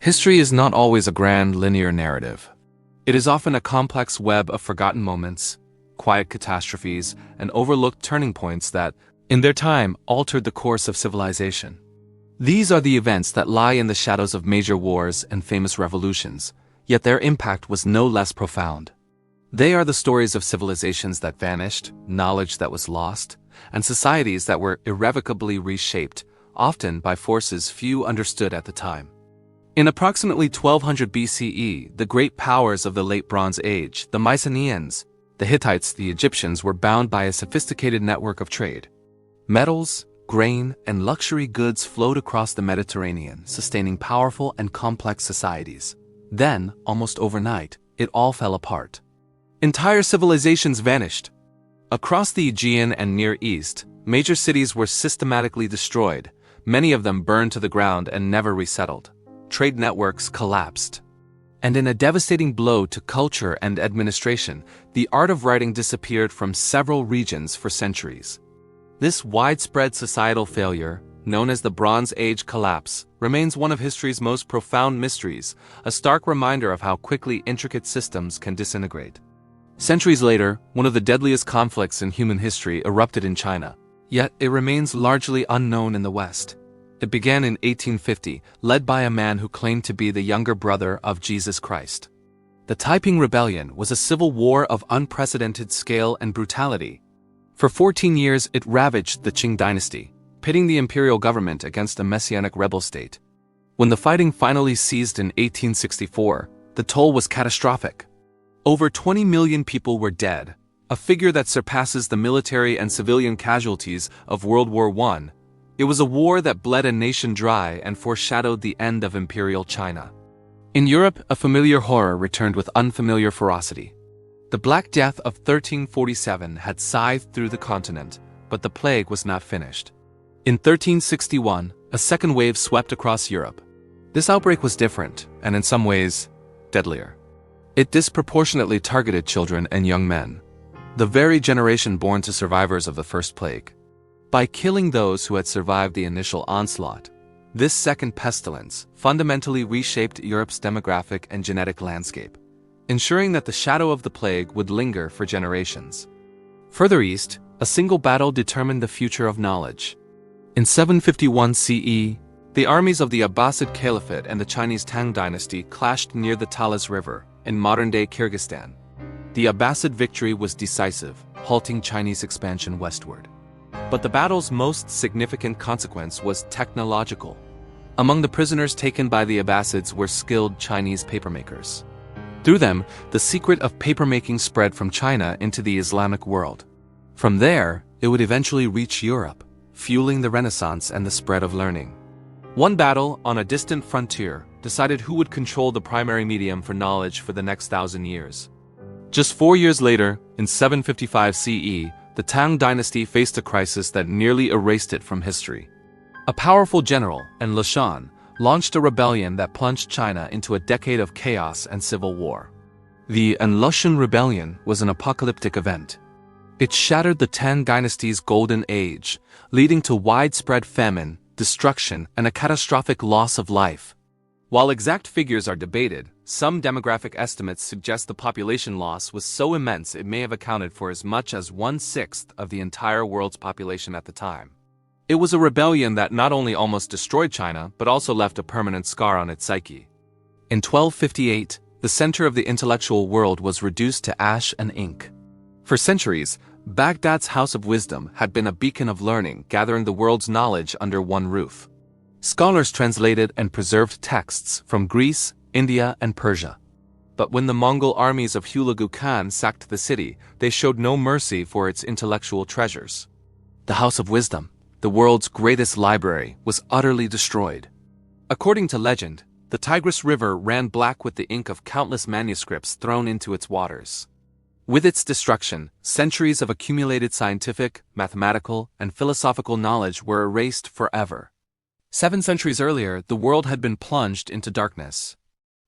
History is not always a grand, linear narrative. It is often a complex web of forgotten moments, quiet catastrophes, and overlooked turning points that, in their time, altered the course of civilization. These are the events that lie in the shadows of major wars and famous revolutions, yet their impact was no less profound. They are the stories of civilizations that vanished, knowledge that was lost, and societies that were irrevocably reshaped, often by forces few understood at the time. In approximately 1200 BCE, the great powers of the Late Bronze Age, the Mycenaeans, the Hittites, the Egyptians, were bound by a sophisticated network of trade. Metals, grain, and luxury goods flowed across the Mediterranean, sustaining powerful and complex societies. Then, almost overnight, it all fell apart. Entire civilizations vanished. Across the Aegean and Near East, major cities were systematically destroyed, many of them burned to the ground and never resettled. Trade networks collapsed. And in a devastating blow to culture and administration, the art of writing disappeared from several regions for centuries. This widespread societal failure, known as the Bronze Age collapse, remains one of history's most profound mysteries, a stark reminder of how quickly intricate systems can disintegrate. Centuries later, one of the deadliest conflicts in human history erupted in China, yet it remains largely unknown in the West. It began in 1850, led by a man who claimed to be the younger brother of Jesus Christ. The Taiping Rebellion was a civil war of unprecedented scale and brutality. For 14 years, it ravaged the Qing dynasty, pitting the imperial government against a messianic rebel state. When the fighting finally ceased in 1864, the toll was catastrophic. Over 20 million people were dead, a figure that surpasses the military and civilian casualties of World War I. It was a war that bled a nation dry and foreshadowed the end of Imperial China. In Europe, a familiar horror returned with unfamiliar ferocity. The Black Death of 1347 had scythed through the continent, but the plague was not finished. In 1361, a second wave swept across Europe. This outbreak was different, and in some ways, deadlier. It disproportionately targeted children and young men, the very generation born to survivors of the first plague. By killing those who had survived the initial onslaught, this second pestilence fundamentally reshaped Europe's demographic and genetic landscape, ensuring that the shadow of the plague would linger for generations. Further east, a single battle determined the future of knowledge. In 751 CE, the armies of the Abbasid Caliphate and the Chinese Tang dynasty clashed near the Talas River in modern-day Kyrgyzstan. The Abbasid victory was decisive, halting Chinese expansion westward. But the battle's most significant consequence was technological. Among the prisoners taken by the Abbasids were skilled Chinese papermakers. Through them, the secret of papermaking spread from China into the Islamic world. From there, it would eventually reach Europe, fueling the Renaissance and the spread of learning. One battle on a distant frontier decided who would control the primary medium for knowledge for the next 1,000 years. Just 4 years later, in 755 CE, the Tang dynasty faced a crisis that nearly erased it from history. A powerful general, Enlil Shan, launched a rebellion that plunged China into a decade of chaos and civil war. The Enlil Shan Rebellion was an apocalyptic event. It shattered the Tang dynasty's golden age, leading to widespread famine, destruction, and a catastrophic loss of life. While exact figures are debated, some demographic estimates suggest the population loss was so immense it may have accounted for as much as 1/6 of the entire world's population at the time. It was a rebellion that not only almost destroyed China, but also left a permanent scar on its psyche. In 1258, the center of the intellectual world was reduced to ash and ink. For centuries, Baghdad's House of Wisdom had been a beacon of learning, gathering the world's knowledge under one roof. Scholars translated and preserved texts from Greece, India, and Persia. But when the Mongol armies of Hulagu Khan sacked the city, they showed no mercy for its intellectual treasures. The House of Wisdom, the world's greatest library, was utterly destroyed. According to legend, the Tigris River ran black with the ink of countless manuscripts thrown into its waters. With its destruction, centuries of accumulated scientific, mathematical, and philosophical knowledge were erased forever. 7 centuries earlier, the world had been plunged into darkness.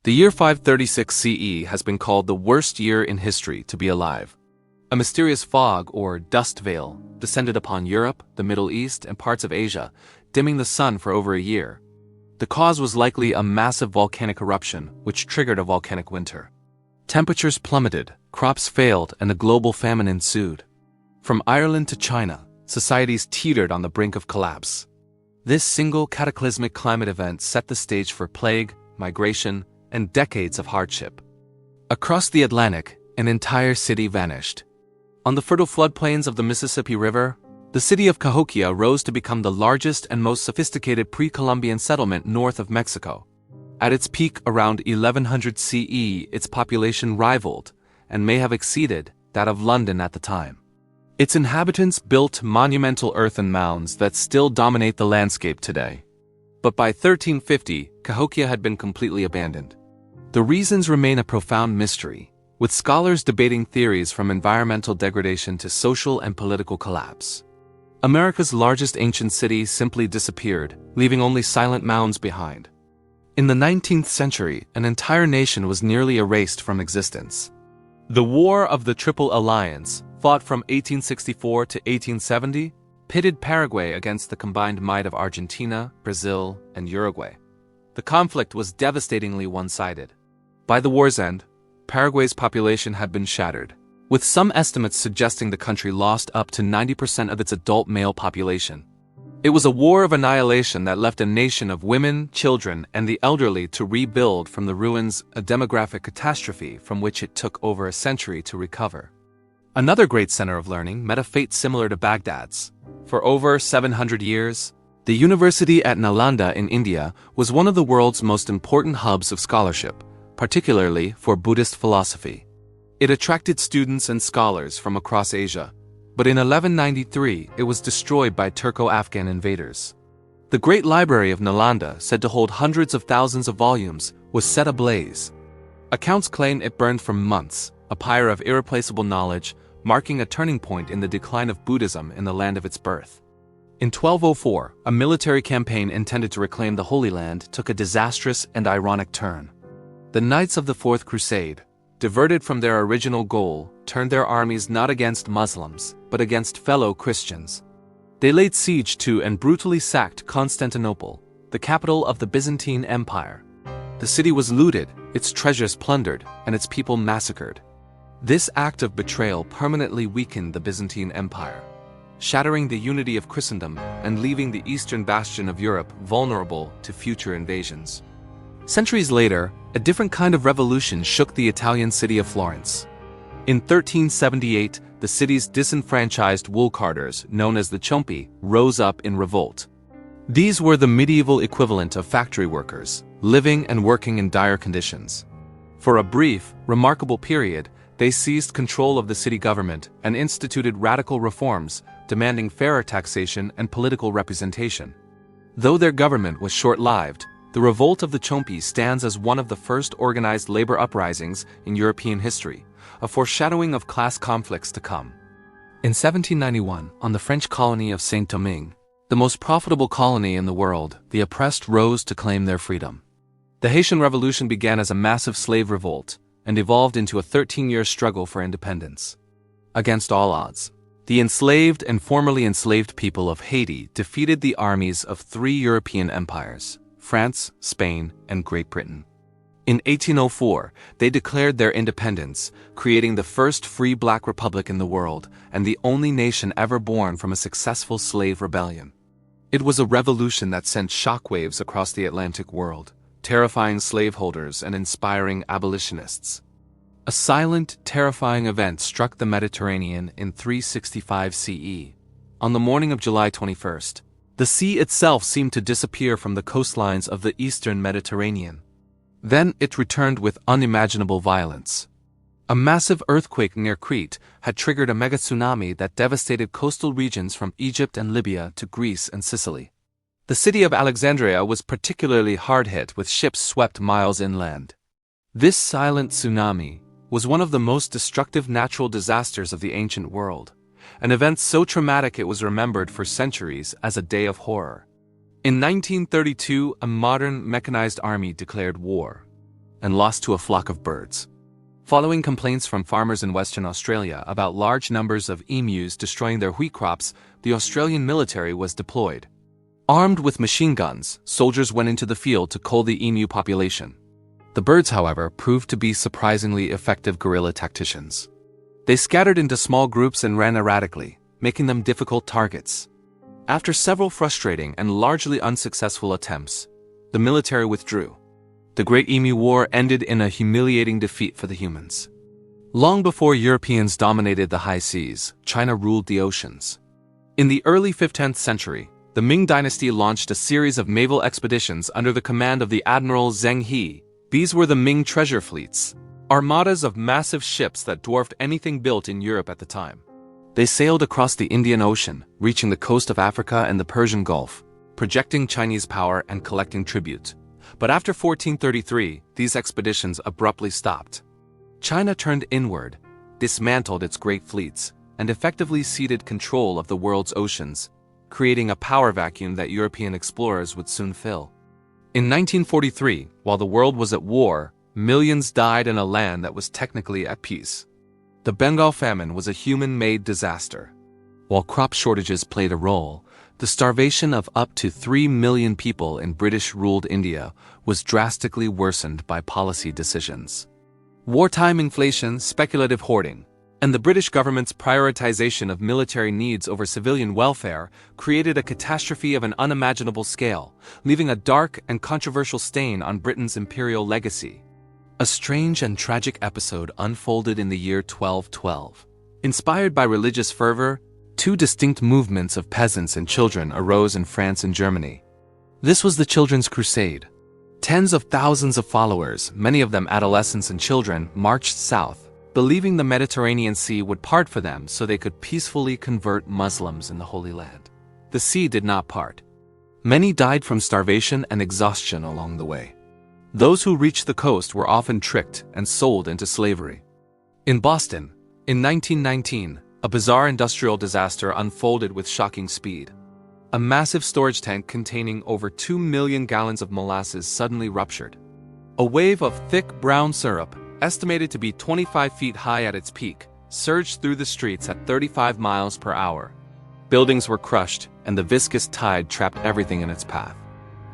The year 536 CE has been called the worst year in history to be alive. A mysterious fog, or dust veil, descended upon Europe, the Middle East, and parts of Asia, dimming the sun for over a year. The cause was likely a massive volcanic eruption, which triggered a volcanic winter. Temperatures plummeted, crops failed, and a global famine ensued. From Ireland to China, societies teetered on the brink of collapse. This single cataclysmic climate event set the stage for plague, migration, and decades of hardship. Across the Atlantic, an entire city vanished. On the fertile floodplains of the Mississippi River, the city of Cahokia rose to become the largest and most sophisticated pre-Columbian settlement north of Mexico. At its peak around 1100 CE, its population rivaled, and may have exceeded, that of London at the time. Its inhabitants built monumental earthen mounds that still dominate the landscape today. But by 1350, Cahokia had been completely abandoned. The reasons remain a profound mystery, with scholars debating theories from environmental degradation to social and political collapse. America's largest ancient city simply disappeared, leaving only silent mounds behind. In the 19th century, an entire nation was nearly erased from existence. The War of the Triple Alliance, fought from 1864 to 1870, pitted Paraguay against the combined might of Argentina, Brazil, and Uruguay. The conflict was devastatingly one-sided. By the war's end, Paraguay's population had been shattered, with some estimates suggesting the country lost up to 90% of its adult male population. It was a war of annihilation that left a nation of women, children, and the elderly to rebuild from the ruins, a demographic catastrophe from which it took over a century to recover. Another great center of learning met a fate similar to Baghdad's. For over 700 years, the university at Nalanda in India was one of the world's most important hubs of scholarship, particularly for Buddhist philosophy. It attracted students and scholars from across Asia, but in 1193 it was destroyed by Turco-Afghan invaders. The Great Library of Nalanda, said to hold hundreds of thousands of volumes, was set ablaze. Accounts claim it burned for months, a pyre of irreplaceable knowledge, marking a turning point in the decline of Buddhism in the land of its birth. In 1204, a military campaign intended to reclaim the Holy Land took a disastrous and ironic turn. The Knights of the Fourth Crusade, diverted from their original goal, turned their armies not against Muslims, but against fellow Christians. They laid siege to and brutally sacked Constantinople, the capital of the Byzantine Empire. The city was looted, its treasures plundered, and its people massacred. This act of betrayal permanently weakened the Byzantine Empire, shattering the unity of Christendom and leaving the eastern bastion of Europe vulnerable to future invasions. Centuries later, a different kind of revolution shook the Italian city of Florence. In 1378, the city's disenfranchised wool carders, known as the Ciompi, rose up in revolt. These were the medieval equivalent of factory workers, living and working in dire conditions. For a brief, remarkable period, they seized control of the city government and instituted radical reforms, demanding fairer taxation and political representation. Though their government was short-lived, the revolt of the Ciompi stands as one of the first organized labor uprisings in European history, a foreshadowing of class conflicts to come. In 1791, on the French colony of Saint-Domingue, the most profitable colony in the world, the oppressed rose to claim their freedom. The Haitian Revolution began as a massive slave revolt and evolved into a 13-year struggle for independence. Against all odds, the enslaved and formerly enslaved people of Haiti defeated the armies of three European empires, France, Spain, and Great Britain. In 1804, they declared their independence, creating the first free black republic in the world and the only nation ever born from a successful slave rebellion. It was a revolution that sent shockwaves across the Atlantic world, terrifying slaveholders and inspiring abolitionists. A silent, terrifying event struck the Mediterranean in 365 CE. On the morning of July 21st, the sea itself seemed to disappear from the coastlines of the eastern Mediterranean. Then it returned with unimaginable violence. A massive earthquake near Crete had triggered a mega tsunami that devastated coastal regions from Egypt and Libya to Greece and Sicily. The city of Alexandria was particularly hard hit, with ships swept miles inland. This silent tsunami was one of the most destructive natural disasters of the ancient world, an event so traumatic it was remembered for centuries as a day of horror. In 1932, a modern mechanized army declared war and lost to a flock of birds. Following complaints from farmers in Western Australia about large numbers of emus destroying their wheat crops, the Australian military was deployed. Armed with machine guns, soldiers went into the field to cull the emu population. The birds, however, proved to be surprisingly effective guerrilla tacticians. They scattered into small groups and ran erratically, making them difficult targets. After several frustrating and largely unsuccessful attempts, the military withdrew. The Great Emu War ended in a humiliating defeat for the humans. Long before Europeans dominated the high seas, China ruled the oceans. In the early 15th century, the Ming dynasty launched a series of naval expeditions under the command of the Admiral Zheng He. These were the Ming treasure fleets, armadas of massive ships that dwarfed anything built in Europe at the time. They sailed across the Indian Ocean, reaching the coast of Africa and the Persian Gulf, projecting Chinese power and collecting tribute. But after 1433, these expeditions abruptly stopped. China turned inward, dismantled its great fleets, and effectively ceded control of the world's oceans, creating a power vacuum that European explorers would soon fill. In 1943, while the world was at war, millions died in a land that was technically at peace. The Bengal famine was a human-made disaster. While crop shortages played a role, the starvation of up to 3 million people in British-ruled India was drastically worsened by policy decisions. Wartime inflation, speculative hoarding, and the British government's prioritization of military needs over civilian welfare created a catastrophe of an unimaginable scale, leaving a dark and controversial stain on Britain's imperial legacy. A strange and tragic episode unfolded in the year 1212. Inspired by religious fervor, two distinct movements of peasants and children arose in France and Germany. This was the Children's Crusade. Tens of thousands of followers, many of them adolescents and children, marched south, believing the Mediterranean Sea would part for them so they could peacefully convert Muslims in the Holy Land. The sea did not part. Many died from starvation and exhaustion along the way. Those who reached the coast were often tricked and sold into slavery. In Boston, in 1919, a bizarre industrial disaster unfolded with shocking speed. A massive storage tank containing over 2 million gallons of molasses suddenly ruptured. A wave of thick brown syrup, estimated to be 25 feet high at its peak, surged through the streets at 35 miles per hour. Buildings were crushed, and the viscous tide trapped everything in its path.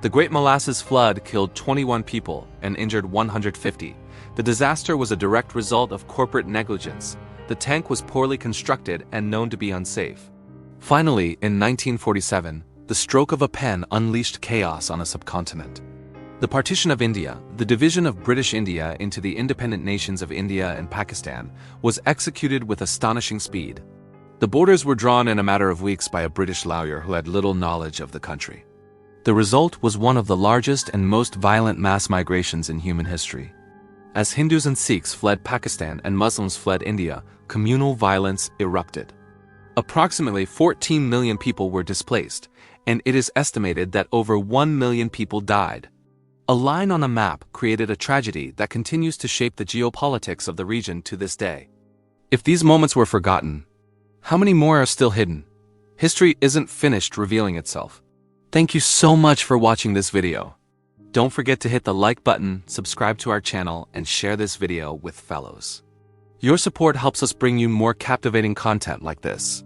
The Great Molasses Flood killed 21 people and injured 150. The disaster was a direct result of corporate negligence. The tank was poorly constructed and known to be unsafe. Finally, in 1947, the stroke of a pen unleashed chaos on a subcontinent. The partition of India, the division of British India into the independent nations of India and Pakistan, was executed with astonishing speed. The borders were drawn in a matter of weeks by a British lawyer who had little knowledge of the country. The result was one of the largest and most violent mass migrations in human history. As Hindus and Sikhs fled Pakistan and Muslims fled India, communal violence erupted. Approximately 14 million people were displaced, and it is estimated that over 1 million people died. A line on a map created a tragedy that continues to shape the geopolitics of the region to this day. If these moments were forgotten, how many more are still hidden? History isn't finished revealing itself. Thank you so much for watching this video. Don't forget to hit the like button, subscribe to our channel, and share this video with fellows. Your support helps us bring you more captivating content like this.